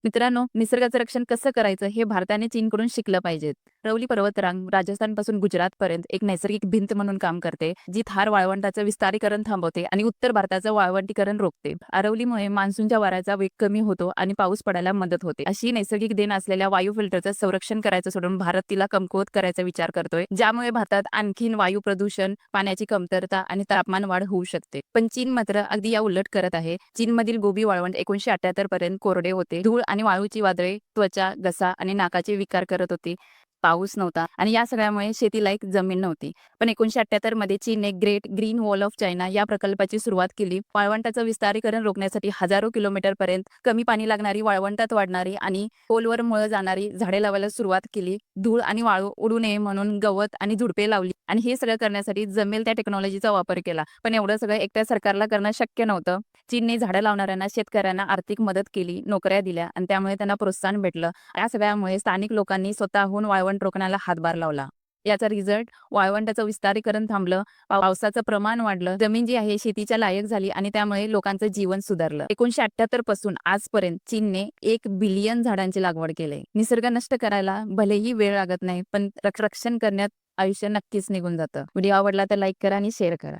मित्रांनो, निसर्गाचं रक्षण कसं करायचं हे भारताने चीनकडून शिकलं पाहिजे. अरवली पर्वतरांग राजस्थानपासून गुजरातपर्यंत एक नैसर्गिक भिंत म्हणून काम करते, जी थार वाळवंटाचं विस्तारीकरण थांबवते आणि उत्तर भारताचं वाळवंटीकरण रोखते. अरवलीमुळे मान्सूनच्या वाऱ्याचा वेग कमी होतो आणि पाऊस पडायला मदत होते. अशी नैसर्गिक देण असलेल्या वायू फिल्टरचं संरक्षण करायचं सोडून भारत तिला कमकुवत करायचा विचार करतोय, ज्यामुळे भारतात आणखीन वायू प्रदूषण, पाण्याची कमतरता आणि तापमान वाढ होऊ शकते. पण चीन मात्र अगदी या उलट करत आहे. चीनमधील गोबी वाळवंट 1978 पर्यंत कोरडे होते. धूळ आणि वाळूची वादळे त्वचा, घसा आणि नाकाचे विकार करत होती. पाऊस नव्हता आणि या सगळ्यामुळे शेतीलायक जमीन नव्हती. पण 1978 मध्ये चीनने great green wall of China या प्रकल्पाची सुरुवात केली. वाळवंटाचं विस्तारीकरण रोखण्यासाठी हजारो किलोमीटरपर्यंत कमी पाणी लागणारी, वाळवंटात वाढणारी आणि खोलवर मुळं जाणारी झाडे लावायला सुरुवात केली. धूळ आणि वाळू उडू नये म्हणून गवत आणि झुडपे लावली आणि हे सगळं करण्यासाठी जमेल त्या टेक्नॉलॉजीचा वापर केला. पण एवढं सगळं एकट्या सरकारला करणं शक्य नव्हतं. चीनने झाडं लावणाऱ्यांना, शेतकऱ्यांना आर्थिक मदत केली, नोकऱ्या दिल्या आणि त्यामुळे त्यांना प्रोत्साहन भेटलं. या सगळ्यामुळे स्थानिक लोकांनी स्वतःहून वाळवंट रोखण्याला हातभार लावला. याचा रिझल्ट वाळवंटाचं विस्तारीकरण थांबलं, पावसाचं प्रमाण वाढलं, जमीन जी आहे शेतीच्या लायक झाली आणि त्यामुळे लोकांचं जीवन सुधारलं. 1978 पासून आजपर्यंत चीनने 1 बिलियन झाडांची लागवड केली. निसर्ग नष्ट करायला भलेही वेळ लागत नाही, पण रक्षण करण्यात आयुष्य नक्कीच निघून जातं. व्हिडिओ आवडला तर लाईक करा आणि शेअर करा.